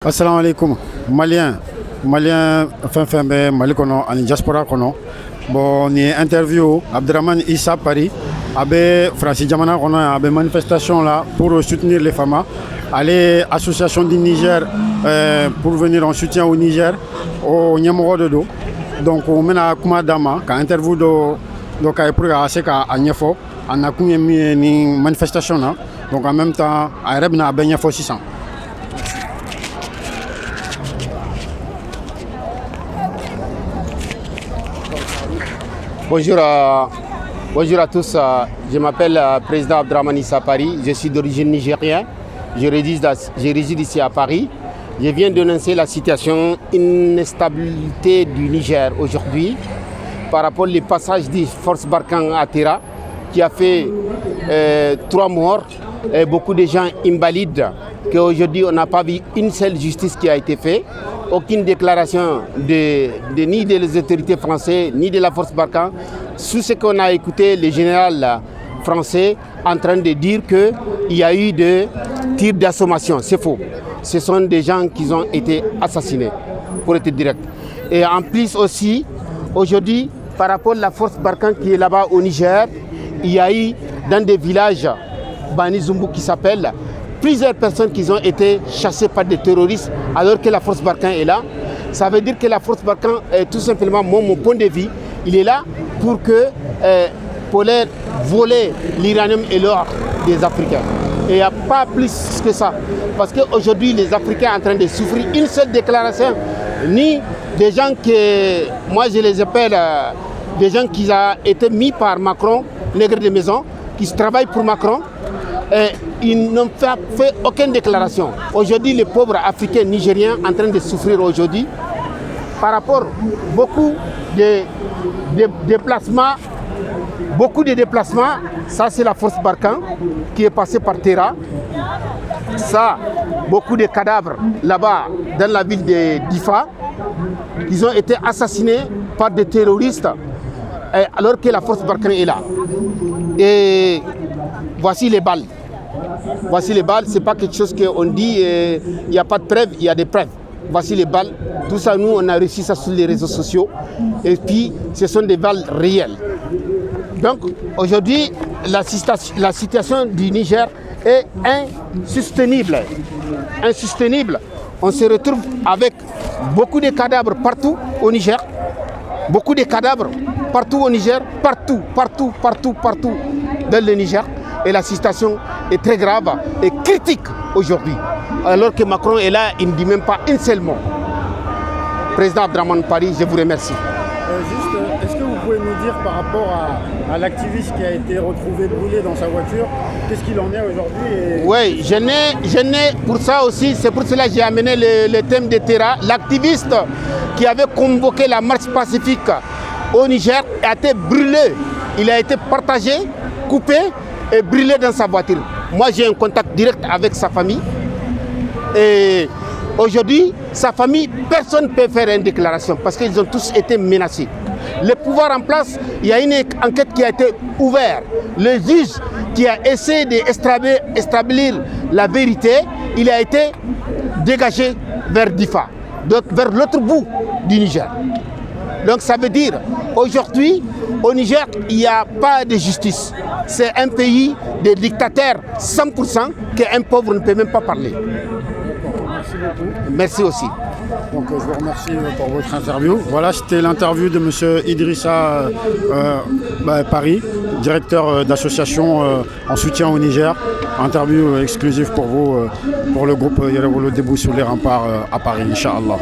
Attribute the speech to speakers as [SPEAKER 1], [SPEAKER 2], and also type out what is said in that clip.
[SPEAKER 1] Assalamu alaikum. Malien fin Mali kono ani diaspora kono. Bon ni interview Abdraman Issa Paris abe France Jamana kono abe manifestation là pour soutenir les femmes. Aller association du Niger pour venir en soutien au Niger au Nyamoro de do. Donc on mena kuma dama ka interview do ka pour ase ka anyefo anakunye ni manifestation là. Donc en même temps arebna abe nyefo 600.
[SPEAKER 2] Bonjour à tous, je m'appelle Président Abdraman Issa Paris, je suis d'origine nigérienne, je réside ici à Paris. Je viens dénoncer la situation d'instabilité du Niger aujourd'hui par rapport au passage des forces Barkhane à Tera qui a fait 3 morts et beaucoup de gens invalides qu'aujourd'hui on n'a pas vu une seule justice qui a été faite. Aucune déclaration ni des autorités françaises, ni de la force Barkhane. Sous ce qu'on a écouté, le général français en train de dire qu'il y a eu des tirs d'assommation. C'est faux. Ce sont des gens qui ont été assassinés, pour être direct. Et en plus aussi, aujourd'hui, par rapport à la force Barkhane qui est là-bas au Niger, il y a eu dans des villages, Bani Zumbu qui s'appelle, plusieurs personnes qui ont été chassées par des terroristes alors que la force Barkhane est là. Ça veut dire que la force Barkhane est tout simplement, mon point de vue, il est là pour leur voler l'uranium et l'or des Africains. Et il n'y a pas plus que ça. Parce qu'aujourd'hui, les Africains sont en train de souffrir une seule déclaration, ni des gens que, moi je les appelle des gens qui ont été mis par Macron, nègres de maison, qui travaillent pour Macron. Et ils n'ont fait aucune déclaration. Aujourd'hui, les pauvres Africains nigériens sont en train de souffrir aujourd'hui par rapport à beaucoup de déplacements. Beaucoup de déplacements, ça c'est la force Barkhane qui est passée par Tera. Ça, beaucoup de cadavres là-bas dans la ville de Difa, ils ont été assassinés par des terroristes alors que la force Barkhane est là. Et voici les balles. Voici les balles, ce n'est pas quelque chose qu'on dit, il n'y a pas de preuves, il y a des preuves. Voici les balles. Tout ça, nous, on a reçu ça sur les réseaux sociaux. Et puis, ce sont des balles réelles. Donc, aujourd'hui, la situation du Niger est insoutenable. Insoutenable. On se retrouve avec beaucoup de cadavres partout au Niger. Beaucoup de cadavres partout au Niger, partout dans le Niger. Et la situation est très grave et critique aujourd'hui. Alors que Macron est là, il ne dit même pas un seul mot. Président Abdraman Paris, je vous remercie.
[SPEAKER 1] Est-ce que vous pouvez nous dire par rapport à l'activiste qui a été retrouvé brûlé dans sa voiture, qu'est-ce qu'il en est aujourd'hui
[SPEAKER 2] Oui, je n'ai pour ça aussi, c'est pour cela que j'ai amené le thème de Tera. L'activiste qui avait convoqué la marche pacifique au Niger a été brûlé. Il a été partagé, coupé et brûlé dans sa voiture. Moi, j'ai un contact direct avec sa famille. Et aujourd'hui, sa famille, personne ne peut faire une déclaration parce qu'ils ont tous été menacés. Le pouvoir en place, il y a une enquête qui a été ouverte. Le juge qui a essayé d'établir la vérité, il a été dégagé vers Difa, donc vers l'autre bout du Niger. Donc ça veut dire, aujourd'hui, au Niger, il n'y a pas de justice. C'est un pays de dictateurs 100% qu'un pauvre ne peut même pas parler.
[SPEAKER 1] Merci beaucoup.
[SPEAKER 2] Merci aussi.
[SPEAKER 1] Donc je vous remercie pour votre interview. Voilà, c'était l'interview de M. Idrissa Paris, directeur d'association en soutien au Niger. Interview exclusive pour vous, pour le groupe Yéréwolo Debout sur les remparts à Paris, Inch'Allah.